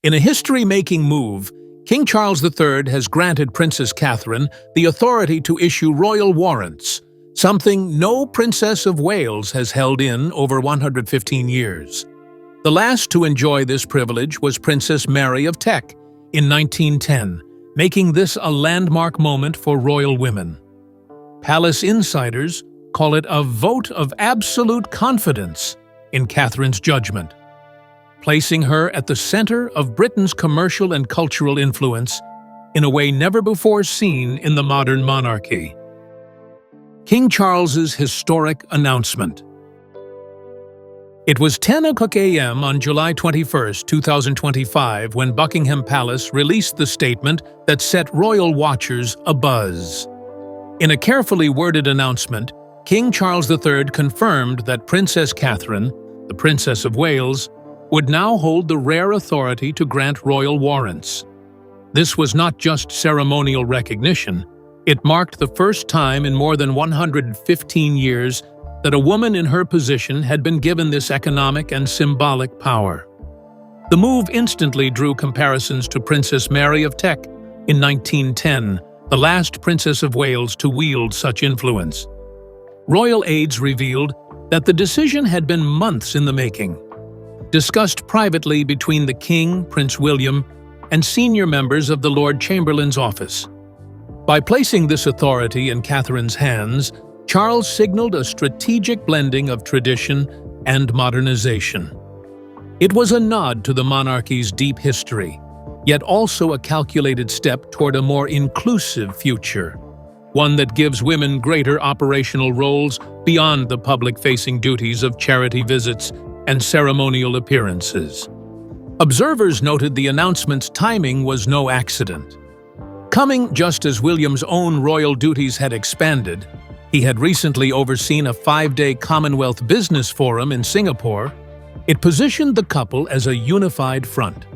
In a history-making move, King Charles III has granted Princess Catherine the authority to issue royal warrants, something no Princess of Wales has held in over 115 years. The last to enjoy this privilege was Princess Mary of Teck in 1910, making this a landmark moment for royal women. Palace insiders call it a vote of absolute confidence in Catherine's judgment, placing her at the center of Britain's commercial and cultural influence in a way never before seen in the modern monarchy. King Charles's historic announcement. It was 10:00 a.m. on July 21, 2025, when Buckingham Palace released the statement that set royal watchers abuzz. In a carefully worded announcement, King Charles III confirmed that Princess Catherine, the Princess of Wales, would now hold the rare authority to grant royal warrants. This was not just ceremonial recognition. It marked the first time in more than 115 years that a woman in her position had been given this economic and symbolic power. The move instantly drew comparisons to Princess Mary of Teck in 1910, the last Princess of Wales to wield such influence. Royal aides revealed that the decision had been months in the making, discussed privately between the King, Prince William, and senior members of the Lord Chamberlain's office. By placing this authority in Catherine's hands, Charles signaled a strategic blending of tradition and modernization. It was a nod to the monarchy's deep history, yet also a calculated step toward a more inclusive future, one that gives women greater operational roles beyond the public-facing duties of charity visits and ceremonial appearances. Observers noted the announcement's timing was no accident. Coming just as William's own royal duties had expanded, he had recently overseen a 5-day Commonwealth Business Forum in Singapore. It positioned the couple as a unified front.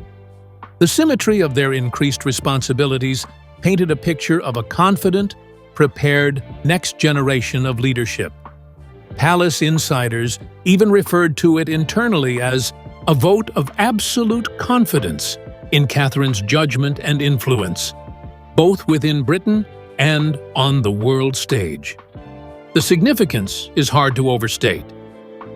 The symmetry of their increased responsibilities painted a picture of a confident, prepared next generation of leadership. Palace insiders even referred to it internally as a vote of absolute confidence in Catherine's judgment and influence, both within Britain and on the world stage. The significance is hard to overstate.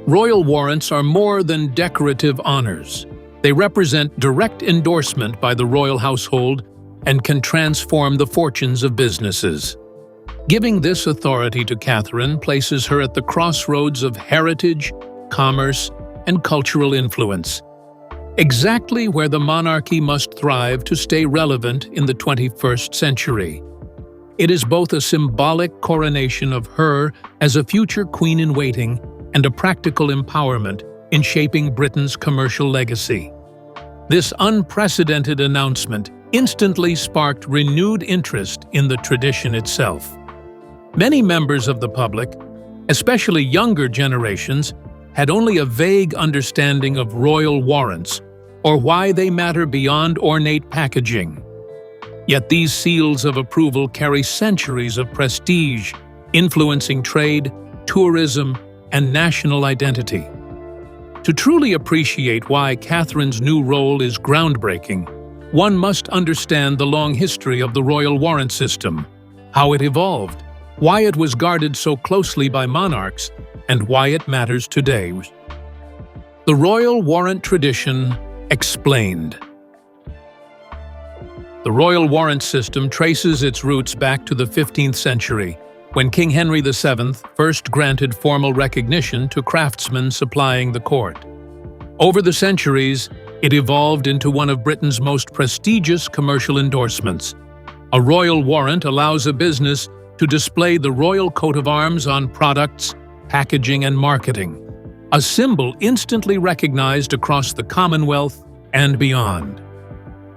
Royal warrants are more than decorative honors. They represent direct endorsement by the royal household and can transform the fortunes of businesses. Giving this authority to Catherine places her at the crossroads of heritage, commerce, and cultural influence, exactly where the monarchy must thrive to stay relevant in the 21st century. It is both a symbolic coronation of her as a future queen-in-waiting and a practical empowerment in shaping Britain's commercial legacy. This unprecedented announcement instantly sparked renewed interest in the tradition itself. Many members of the public, especially younger generations, had only a vague understanding of royal warrants or why they matter beyond ornate packaging. Yet these seals of approval carry centuries of prestige, influencing trade, tourism, and national identity. To truly appreciate why Catherine's new role is groundbreaking, one must understand the long history of the royal warrant system, how it evolved, why it was guarded so closely by monarchs, and why it matters today. The Royal Warrant Tradition Explained. The royal warrant system traces its roots back to the 15th century, when King Henry VII first granted formal recognition to craftsmen supplying the court. Over the centuries, it evolved into one of Britain's most prestigious commercial endorsements. A royal warrant allows a business to display the royal coat of arms on products, packaging, and marketing, a symbol instantly recognized across the Commonwealth and beyond.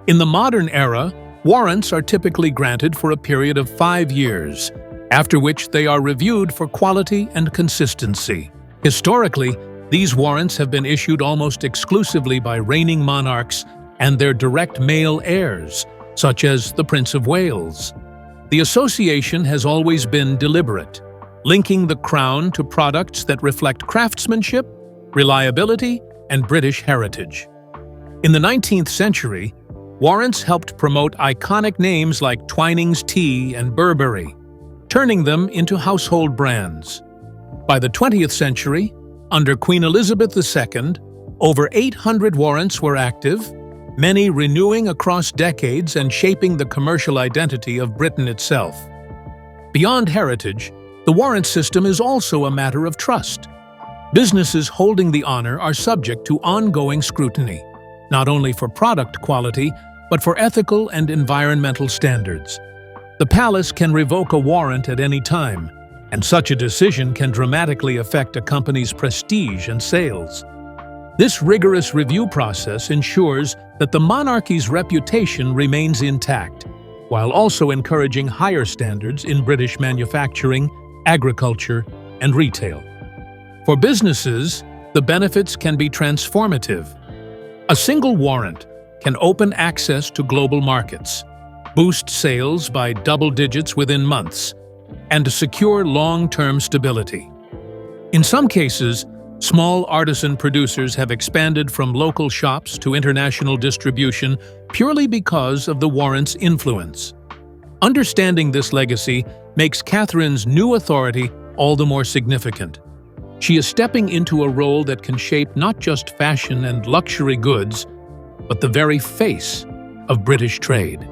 In the modern era, warrants are typically granted for a period of 5 years, after which they are reviewed for quality and consistency. Historically, these warrants have been issued almost exclusively by reigning monarchs and their direct male heirs, such as the Prince of Wales. The association has always been deliberate, linking the crown to products that reflect craftsmanship, reliability, and British heritage. In the 19th century, warrants helped promote iconic names like Twinings Tea and Burberry, turning them into household brands. By the 20th century, under Queen Elizabeth II, over 800 warrants were active, many renewing across decades and shaping the commercial identity of Britain itself. Beyond heritage, the warrant system is also a matter of trust. Businesses holding the honor are subject to ongoing scrutiny, not only for product quality, but for ethical and environmental standards. The palace can revoke a warrant at any time, and such a decision can dramatically affect a company's prestige and sales. This rigorous review process ensures that the monarchy's reputation remains intact, while also encouraging higher standards in British manufacturing, agriculture, and retail. For businesses, the benefits can be transformative. A single warrant can open access to global markets, boost sales by double digits within months, and secure long-term stability. In some cases, small artisan producers have expanded from local shops to international distribution purely because of the warrant's influence. Understanding this legacy makes Catherine's new authority all the more significant. She is stepping into a role that can shape not just fashion and luxury goods, but the very face of British trade.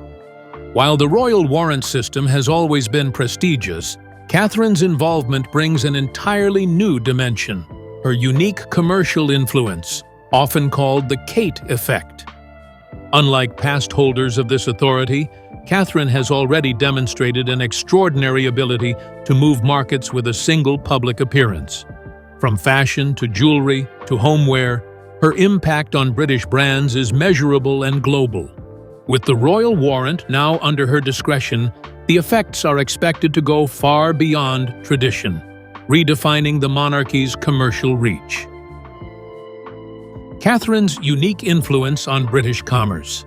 While the royal warrant system has always been prestigious, Catherine's involvement brings an entirely new dimension: her unique commercial influence, often called the Kate effect. Unlike past holders of this authority, Catherine has already demonstrated an extraordinary ability to move markets with a single public appearance. From fashion to jewelry to homeware, her impact on British brands is measurable and global. With the royal warrant now under her discretion, the effects are expected to go far beyond tradition, redefining the monarchy's commercial reach. Catherine's unique influence on British commerce.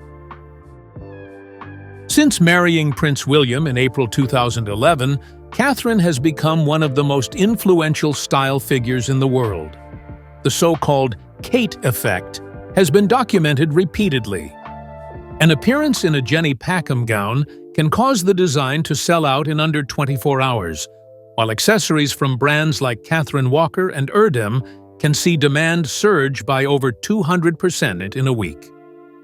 Since marrying Prince William in April 2011, Catherine has become one of the most influential style figures in the world. The so-called Kate effect has been documented repeatedly. An appearance in a Jenny Packham gown can cause the design to sell out in under 24 hours, while accessories from brands like Catherine Walker and Erdem can see demand surge by over 200% in a week.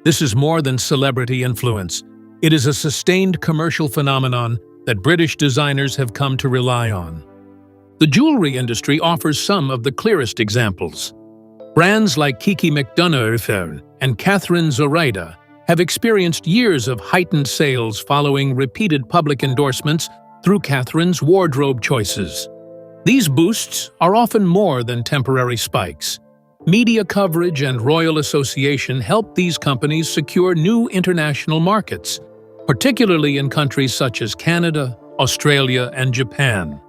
This is more than celebrity influence. It is a sustained commercial phenomenon that British designers have come to rely on. The jewelry industry offers some of the clearest examples. Brands like Kiki McDonough and Catherine Zoraida have experienced years of heightened sales following repeated public endorsements through Catherine's wardrobe choices. These boosts are often more than temporary spikes. Media coverage and royal association help these companies secure new international markets, particularly in countries such as Canada, Australia, and Japan,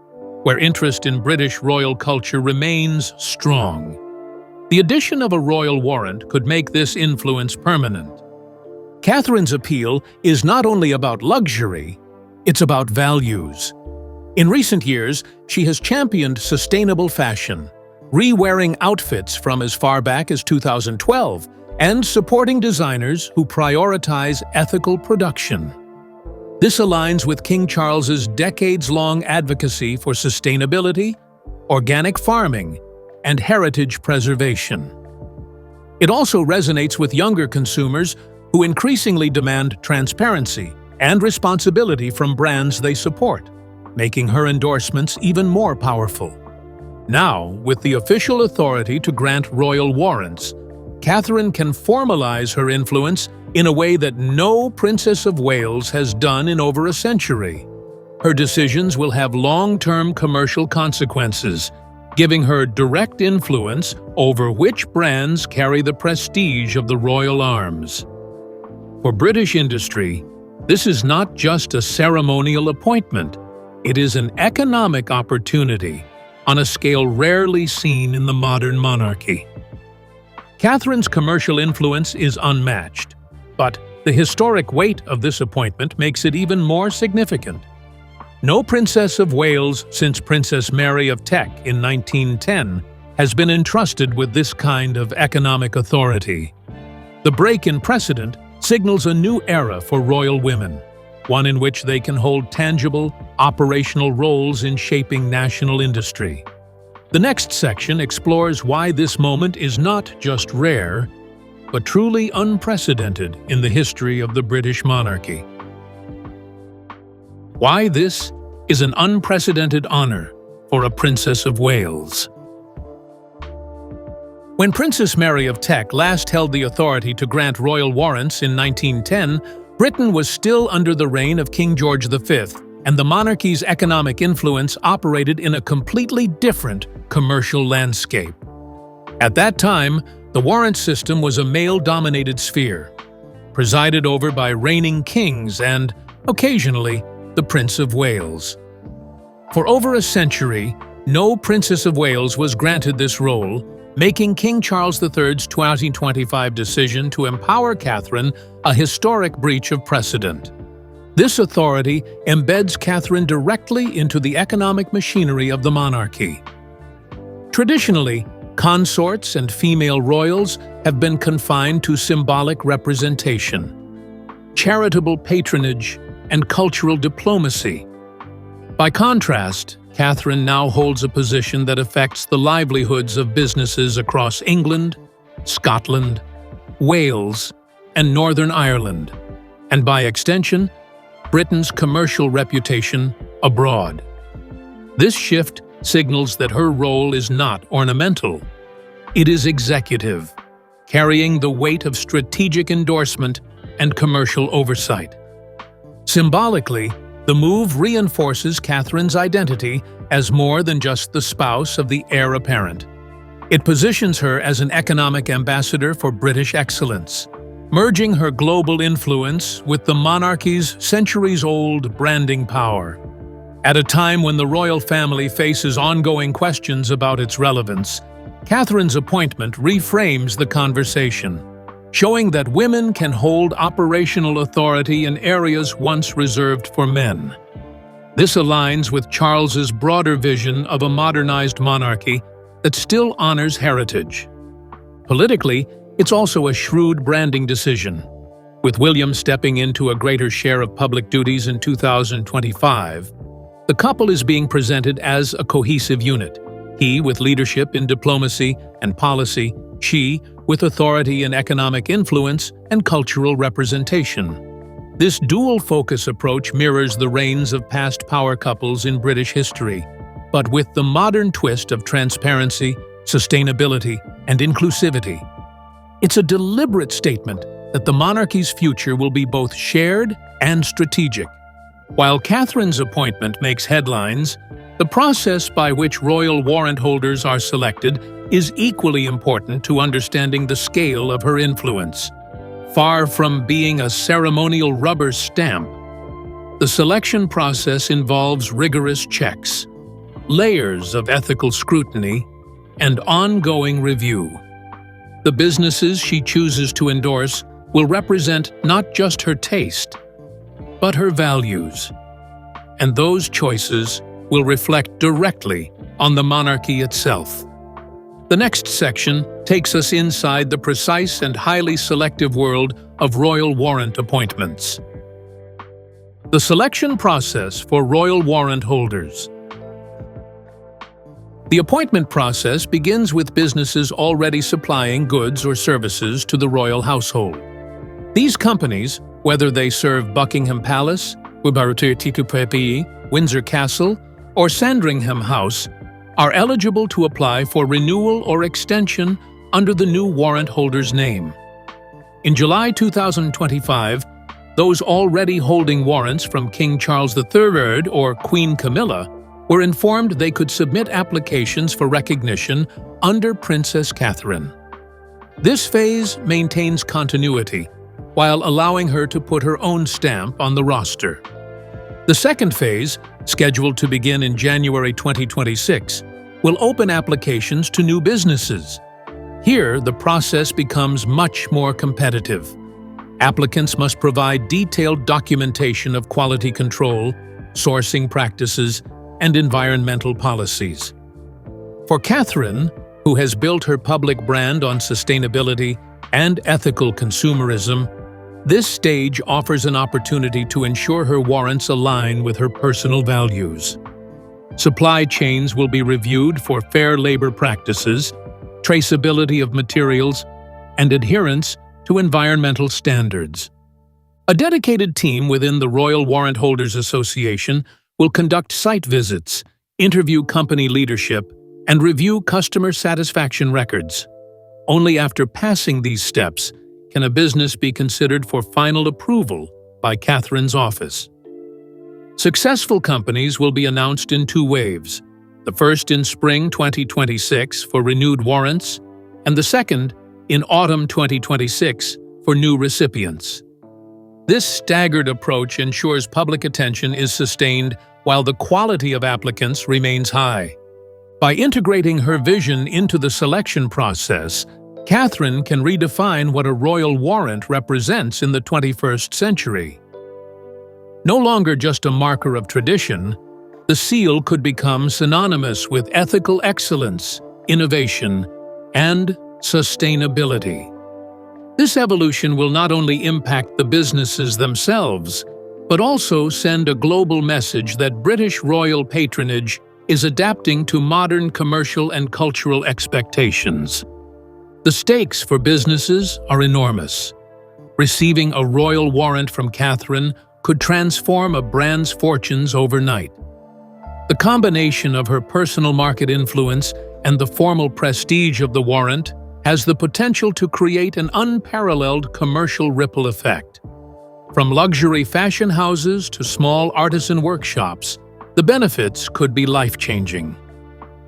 where interest in British royal culture remains strong. The addition of a royal warrant could make this influence permanent. Catherine's appeal is not only about luxury, it's about values. In recent years, she has championed sustainable fashion, re-wearing outfits from as far back as 2012, and supporting designers who prioritize ethical production. This aligns with King Charles's decades-long advocacy for sustainability, organic farming, and heritage preservation. It also resonates with younger consumers who increasingly demand transparency and responsibility from brands they support, making her endorsements even more powerful. Now, with the official authority to grant royal warrants, Catherine can formalize her influence in a way that no Princess of Wales has done in over a century. Her decisions will have long-term commercial consequences, giving her direct influence over which brands carry the prestige of the royal arms. For British industry, this is not just a ceremonial appointment, it is an economic opportunity on a scale rarely seen in the modern monarchy. Catherine's commercial influence is unmatched, but the historic weight of this appointment makes it even more significant. No Princess of Wales since Princess Mary of Teck in 1910 has been entrusted with this kind of economic authority. The break in precedent signals a new era for royal women, one in which they can hold tangible, operational roles in shaping national industry. The next section explores why this moment is not just rare, but truly unprecedented in the history of the British monarchy. Why this is an unprecedented honor for a Princess of Wales. When Princess Mary of Teck last held the authority to grant royal warrants in 1910, Britain was still under the reign of King George V, and the monarchy's economic influence operated in a completely different commercial landscape. At that time, the warrant system was a male-dominated sphere, presided over by reigning kings and, occasionally, the Prince of Wales. For over a century, no Princess of Wales was granted this role, making King Charles III's 2025 decision to empower Catherine a historic breach of precedent. This authority embeds Catherine directly into the economic machinery of the monarchy. Traditionally, consorts and female royals have been confined to symbolic representation, charitable patronage, and cultural diplomacy. By contrast, Catherine now holds a position that affects the livelihoods of businesses across England, Scotland, Wales, and Northern Ireland, and by extension, Britain's commercial reputation abroad. This shift signals that her role is not ornamental. It is executive, carrying the weight of strategic endorsement and commercial oversight. Symbolically, the move reinforces Catherine's identity as more than just the spouse of the heir apparent. It positions her as an economic ambassador for British excellence, merging her global influence with the monarchy's centuries-old branding power. At a time when the royal family faces ongoing questions about its relevance, Catherine's appointment reframes the conversation, showing that women can hold operational authority in areas once reserved for men. This aligns with Charles's broader vision of a modernized monarchy that still honors heritage. Politically, it's also a shrewd branding decision. With William stepping into a greater share of public duties in 2025, the couple is being presented as a cohesive unit. He with leadership in diplomacy and policy, she with authority and economic influence and cultural representation. This dual-focus approach mirrors the reigns of past power couples in British history, but with the modern twist of transparency, sustainability, and inclusivity. It's a deliberate statement that the monarchy's future will be both shared and strategic. While Catherine's appointment makes headlines, the process by which royal warrant holders are selected is equally important to understanding the scale of her influence. Far from being a ceremonial rubber stamp, the selection process involves rigorous checks, layers of ethical scrutiny, and ongoing review. The businesses she chooses to endorse will represent not just her taste, but her values. And those choices will reflect directly on the monarchy itself. The next section takes us inside the precise and highly selective world of royal warrant appointments. The selection process for royal warrant holders. The appointment process begins with businesses already supplying goods or services to the royal household. These companies, whether they serve Buckingham Palace, Windsor Castle, or Sandringham House, are eligible to apply for renewal or extension under the new warrant holder's name. In July 2025, those already holding warrants from King Charles III or Queen Camilla were informed they could submit applications for recognition under Princess Catherine. This phase maintains continuity, while allowing her to put her own stamp on the roster. The second phase, scheduled to begin in January 2026, will open applications to new businesses. Here, the process becomes much more competitive. Applicants must provide detailed documentation of quality control, sourcing practices, and environmental policies. For Catherine, who has built her public brand on sustainability and ethical consumerism, this stage offers an opportunity to ensure her warrants align with her personal values. Supply chains will be reviewed for fair labor practices, traceability of materials, and adherence to environmental standards. A dedicated team within the Royal Warrant Holders Association will conduct site visits, interview company leadership, and review customer satisfaction records. Only after passing these steps can a business be considered for final approval by Catherine's office. Successful companies will be announced in 2 waves, the first in spring 2026 for renewed warrants, and the second in autumn 2026 for new recipients. This staggered approach ensures public attention is sustained while the quality of applicants remains high. By integrating her vision into the selection process, Catherine can redefine what a royal warrant represents in the 21st century. No longer just a marker of tradition, the seal could become synonymous with ethical excellence, innovation, and sustainability. This evolution will not only impact the businesses themselves, but also send a global message that British royal patronage is adapting to modern commercial and cultural expectations. The stakes for businesses are enormous. Receiving a royal warrant from Catherine could transform a brand's fortunes overnight. The combination of her personal market influence and the formal prestige of the warrant has the potential to create an unparalleled commercial ripple effect. From luxury fashion houses to small artisan workshops, the benefits could be life-changing.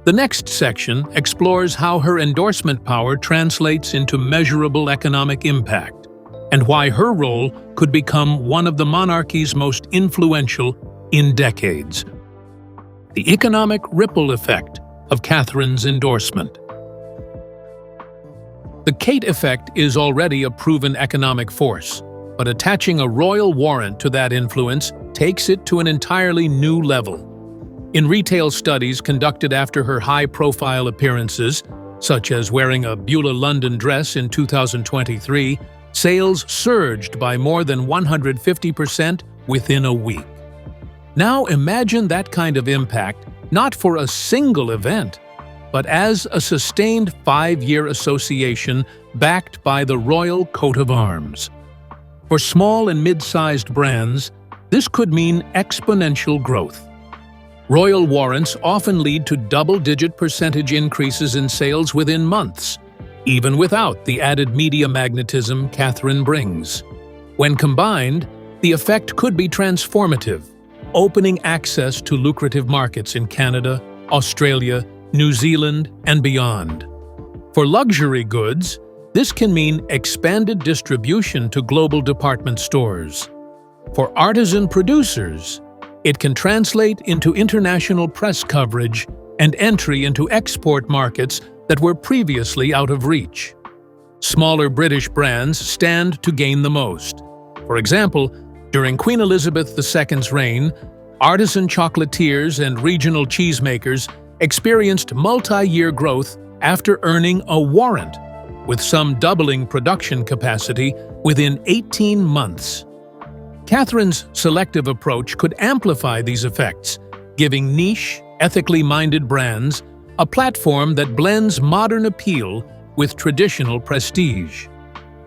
The next section explores how her endorsement power translates into measurable economic impact, and why her role could become one of the monarchy's most influential in decades. The economic ripple effect of Catherine's endorsement. The Kate effect is already a proven economic force, but attaching a royal warrant to that influence takes it to an entirely new level. In retail studies conducted after her high-profile appearances, such as wearing a Beulah London dress in 2023, sales surged by more than 150% within a week. Now imagine that kind of impact not for a single event, but as a sustained 5-year association backed by the Royal Coat of Arms. For small and mid-sized brands, this could mean exponential growth. Royal warrants often lead to double-digit percentage increases in sales within months, even without the added media magnetism Catherine brings. When combined, the effect could be transformative, opening access to lucrative markets in Canada, Australia, New Zealand, and beyond. For luxury goods, this can mean expanded distribution to global department stores. For artisan producers, it can translate into international press coverage and entry into export markets that were previously out of reach. Smaller British brands stand to gain the most. For example, during Queen Elizabeth II's reign, artisan chocolatiers and regional cheesemakers experienced multi-year growth after earning a warrant, with some doubling production capacity within 18 months. Catherine's selective approach could amplify these effects, giving niche, ethically minded brands a platform that blends modern appeal with traditional prestige.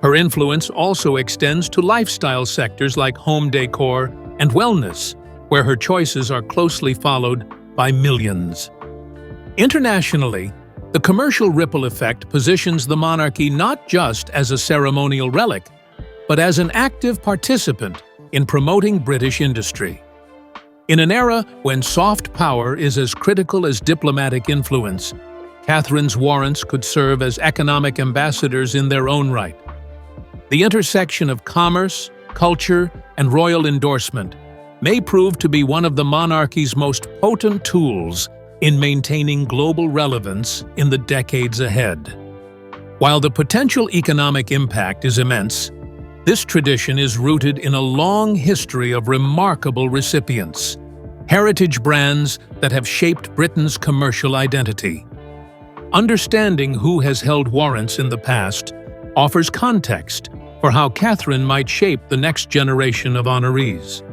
Her influence also extends to lifestyle sectors like home decor and wellness, where her choices are closely followed by millions. Internationally, the commercial ripple effect positions the monarchy not just as a ceremonial relic, but as an active participant in promoting British industry. In an era when soft power is as critical as diplomatic influence, Catherine's warrants could serve as economic ambassadors in their own right. The intersection of commerce, culture, and royal endorsement may prove to be one of the monarchy's most potent tools in maintaining global relevance in the decades ahead. While the potential economic impact is immense, this tradition is rooted in a long history of remarkable recipients, heritage brands that have shaped Britain's commercial identity. Understanding who has held warrants in the past offers context for how Catherine might shape the next generation of honorees.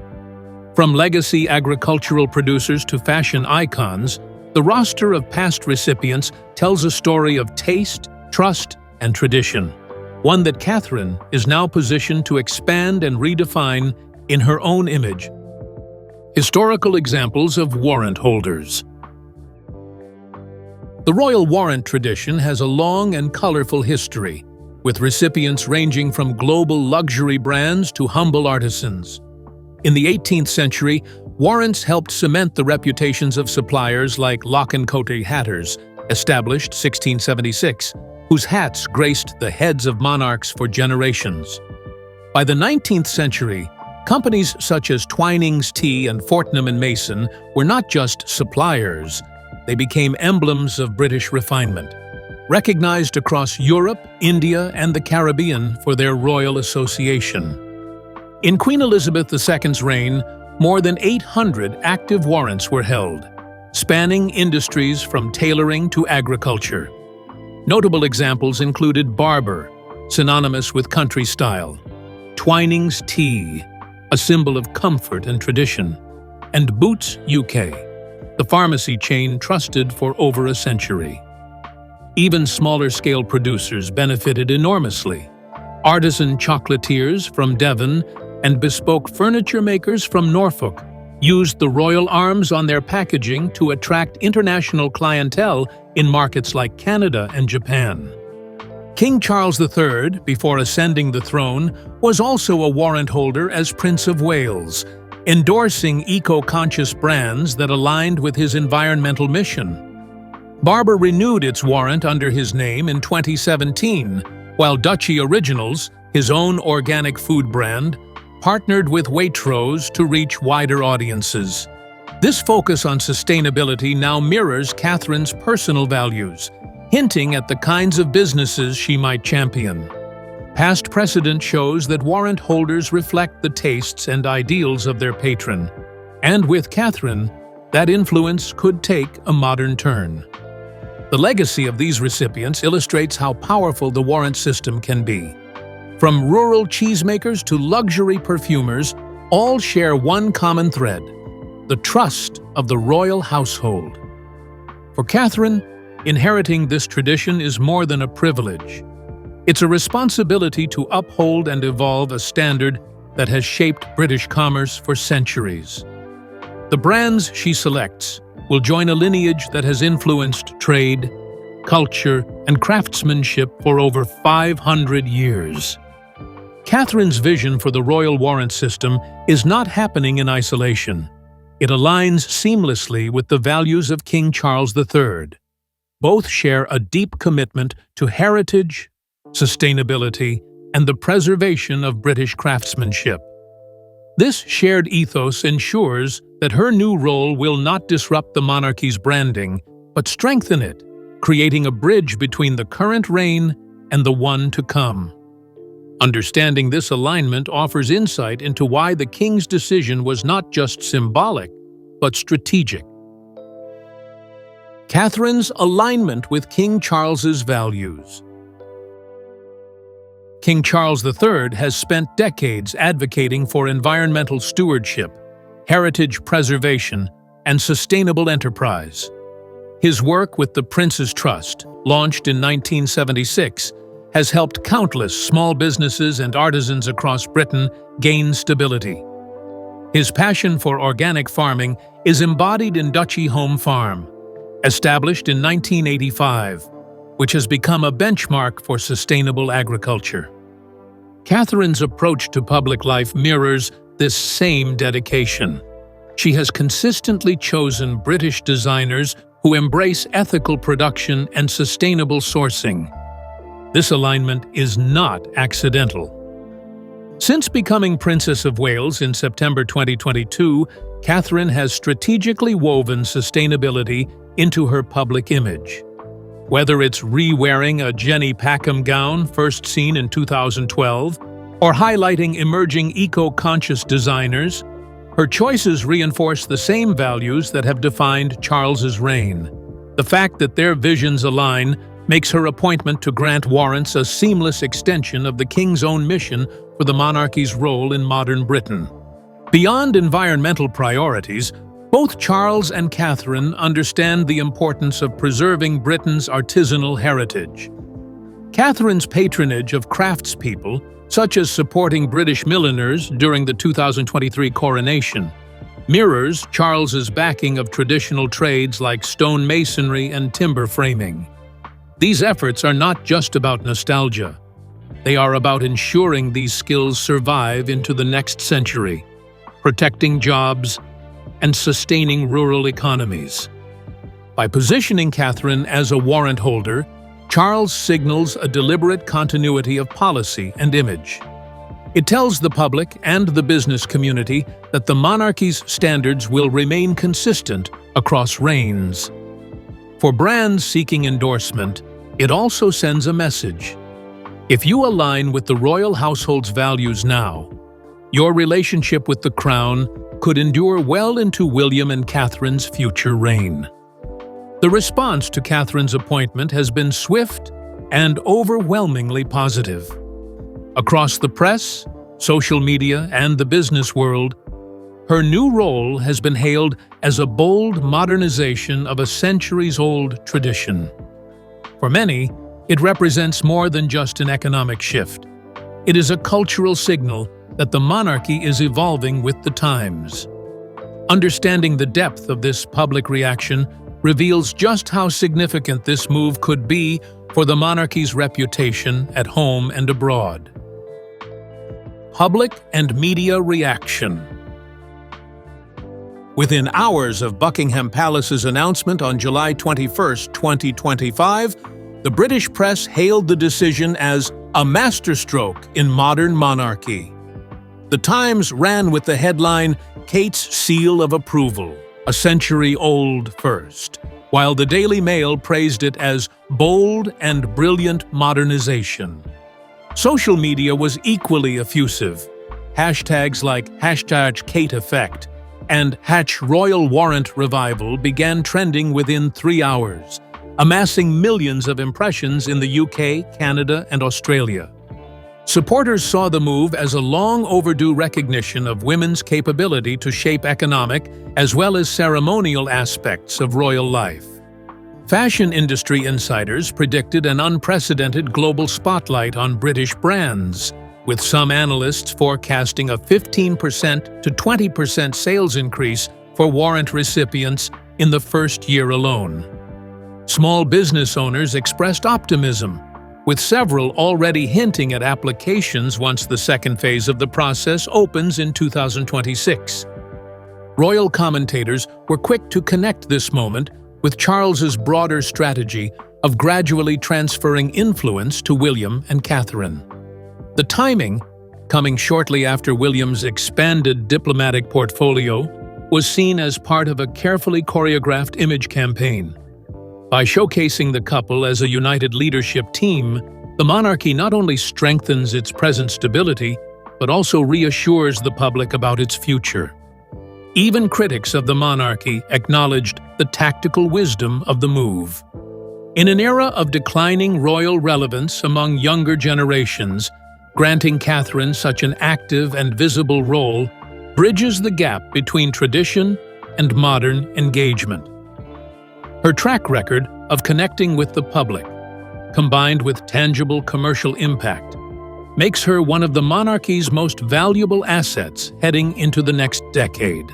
From legacy agricultural producers to fashion icons, the roster of past recipients tells a story of taste, trust, and tradition, one that Catherine is now positioned to expand and redefine in her own image. Historical examples of warrant holders. The royal warrant tradition has a long and colorful history, with recipients ranging from global luxury brands to humble artisans. In the 18th century, warrants helped cement the reputations of suppliers like Lock & Cote Hatters, established 1676, whose hats graced the heads of monarchs for generations. By the 19th century, companies such as Twinings Tea and Fortnum & Mason were not just suppliers, they became emblems of British refinement, recognized across Europe, India, and the Caribbean for their royal association. In Queen Elizabeth II's reign, more than 800 active warrants were held, spanning industries from tailoring to agriculture. Notable examples included Barbour, synonymous with country style, Twinings Tea, a symbol of comfort and tradition, and Boots UK, the pharmacy chain trusted for over a century. Even smaller-scale producers benefited enormously. Artisan chocolatiers from Devon and bespoke furniture makers from Norfolk used the royal arms on their packaging to attract international clientele in markets like Canada and Japan. King Charles III, before ascending the throne, was also a warrant holder as Prince of Wales, endorsing eco-conscious brands that aligned with his environmental mission. Barbour renewed its warrant under his name in 2017, while Duchy Originals, his own organic food brand, partnered with Waitrose to reach wider audiences. This focus on sustainability now mirrors Catherine's personal values, hinting at the kinds of businesses she might champion. Past precedent shows that warrant holders reflect the tastes and ideals of their patron, and with Catherine, that influence could take a modern turn. The legacy of these recipients illustrates how powerful the warrant system can be. From rural cheesemakers to luxury perfumers, all share one common thread: the trust of the royal household. For Catherine, inheriting this tradition is more than a privilege. It's a responsibility to uphold and evolve a standard that has shaped British commerce for centuries. The brands she selects will join a lineage that has influenced trade, culture, and craftsmanship for over 500 years. Catherine's vision for the royal warrant system is not happening in isolation. It aligns seamlessly with the values of King Charles III. Both share a deep commitment to heritage, sustainability, and the preservation of British craftsmanship. This shared ethos ensures that her new role will not disrupt the monarchy's branding, but strengthen it, creating a bridge between the current reign and the one to come. Understanding this alignment offers insight into why the king's decision was not just symbolic, but strategic. Catherine's alignment with King Charles's values. King Charles III has spent decades advocating for environmental stewardship, heritage preservation, and sustainable enterprise. His work with the Prince's Trust, launched in 1976, has helped countless small businesses and artisans across Britain gain stability. His passion for organic farming is embodied in Duchy Home Farm, established in 1985, which has become a benchmark for sustainable agriculture. Catherine's approach to public life mirrors this same dedication. She has consistently chosen British designers who embrace ethical production and sustainable sourcing. This alignment is not accidental. Since becoming Princess of Wales in September 2022, Catherine has strategically woven sustainability into her public image. Whether it's re-wearing a Jenny Packham gown first seen in 2012, or highlighting emerging eco-conscious designers, her choices reinforce the same values that have defined Charles's reign. The fact that their visions align makes her appointment to grant warrants a seamless extension of the king's own mission for the monarchy's role in modern Britain. Beyond environmental priorities, both Charles and Catherine understand the importance of preserving Britain's artisanal heritage. Catherine's patronage of craftspeople, such as supporting British milliners during the 2023 coronation, mirrors Charles's backing of traditional trades like stone masonry and timber framing. These efforts are not just about nostalgia. They are about ensuring these skills survive into the next century, protecting jobs and sustaining rural economies. By positioning Catherine as a warrant holder, Charles signals a deliberate continuity of policy and image. It tells the public and the business community that the monarchy's standards will remain consistent across reigns. For brands seeking endorsement, it also sends a message. If you align with the royal household's values now, your relationship with the crown could endure well into William and Catherine's future reign. The response to Catherine's appointment has been swift and overwhelmingly positive. Across the press, social media, and the business world, her new role has been hailed as a bold modernization of a centuries-old tradition. For many, it represents more than just an economic shift. It is a cultural signal that the monarchy is evolving with the times. Understanding the depth of this public reaction reveals just how significant this move could be for the monarchy's reputation at home and abroad. Public and media reaction. Within hours of Buckingham Palace's announcement on July 21, 2025, the British press hailed the decision as a masterstroke in modern monarchy. The Times ran with the headline, "Kate's Seal of Approval, a century-old first," while the Daily Mail praised it as bold and brilliant modernization. Social media was equally effusive. Hashtags like #KateEffect and #RoyalWarrantRevival began trending within 3 hours, amassing millions of impressions in the UK, Canada, and Australia. Supporters saw the move as a long-overdue recognition of women's capability to shape economic as well as ceremonial aspects of royal life. Fashion industry insiders predicted an unprecedented global spotlight on British brands, with some analysts forecasting a 15% to 20% sales increase for warrant recipients in the first year alone. Small business owners expressed optimism, with several already hinting at applications once the second phase of the process opens in 2026. Royal commentators were quick to connect this moment with Charles's broader strategy of gradually transferring influence to William and Catherine. The timing, coming shortly after William's expanded diplomatic portfolio, was seen as part of a carefully choreographed image campaign. By showcasing the couple as a united leadership team, the monarchy not only strengthens its present stability, but also reassures the public about its future. Even critics of the monarchy acknowledged the tactical wisdom of the move. In an era of declining royal relevance among younger generations, granting Catherine such an active and visible role bridges the gap between tradition and modern engagement. Her track record of connecting with the public, combined with tangible commercial impact, makes her one of the monarchy's most valuable assets heading into the next decade.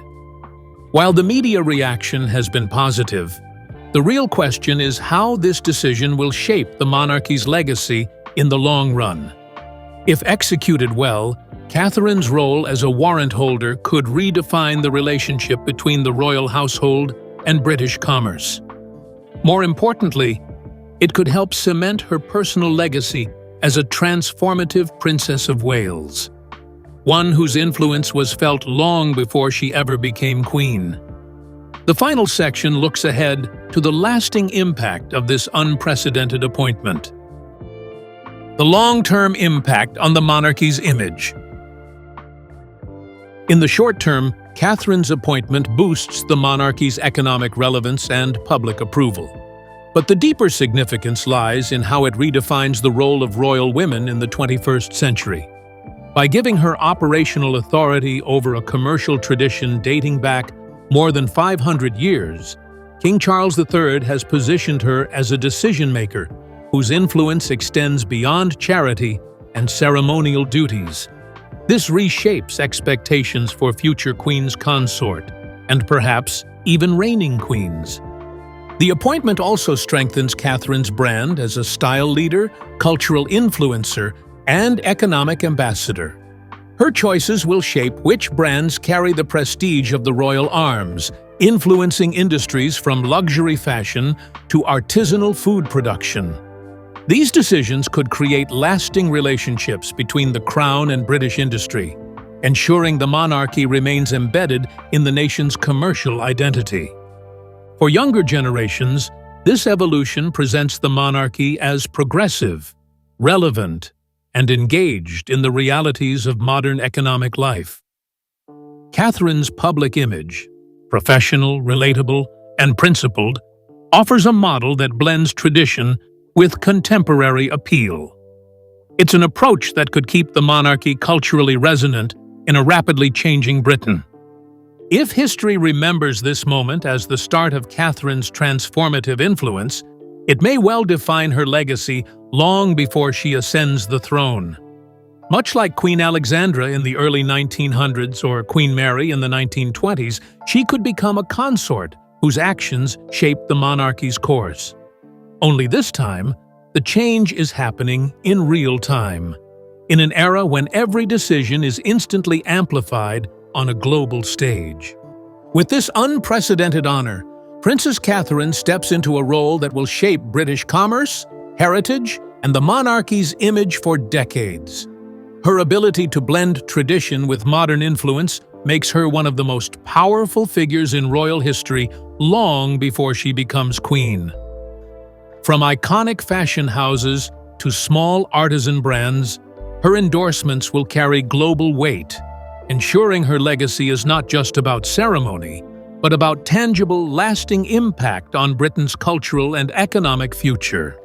While the media reaction has been positive, the real question is how this decision will shape the monarchy's legacy in the long run. If executed well, Catherine's role as a warrant holder could redefine the relationship between the royal household and British commerce. More importantly, it could help cement her personal legacy as a transformative Princess of Wales, one whose influence was felt long before she ever became queen. The final section looks ahead to the lasting impact of this unprecedented appointment. The long-term impact on the monarchy's image. In the short term, Catherine's appointment boosts the monarchy's economic relevance and public approval. But the deeper significance lies in how it redefines the role of royal women in the 21st century. By giving her operational authority over a commercial tradition dating back more than 500 years, King Charles III has positioned her as a decision-maker whose influence extends beyond charity and ceremonial duties. This reshapes expectations for future queens consort, and perhaps even reigning queens. The appointment also strengthens Catherine's brand as a style leader, cultural influencer, and economic ambassador. Her choices will shape which brands carry the prestige of the royal arms, influencing industries from luxury fashion to artisanal food production. These decisions could create lasting relationships between the Crown and British industry, ensuring the monarchy remains embedded in the nation's commercial identity. For younger generations, this evolution presents the monarchy as progressive, relevant, and engaged in the realities of modern economic life. Catherine's public image, professional, relatable, and principled, offers a model that blends tradition with contemporary appeal. It's an approach that could keep the monarchy culturally resonant in a rapidly changing Britain. If history remembers this moment as the start of Catherine's transformative influence, it may well define her legacy long before she ascends the throne. Much like Queen Alexandra in the early 1900s or Queen Mary in the 1920s, she could become a consort whose actions shaped the monarchy's course. Only this time, the change is happening in real time, in an era when every decision is instantly amplified on a global stage. With this unprecedented honor, Princess Catherine steps into a role that will shape British commerce, heritage, and the monarchy's image for decades. Her ability to blend tradition with modern influence makes her one of the most powerful figures in royal history long before she becomes queen. From iconic fashion houses to small artisan brands, her endorsements will carry global weight, ensuring her legacy is not just about ceremony, but about tangible, lasting impact on Britain's cultural and economic future.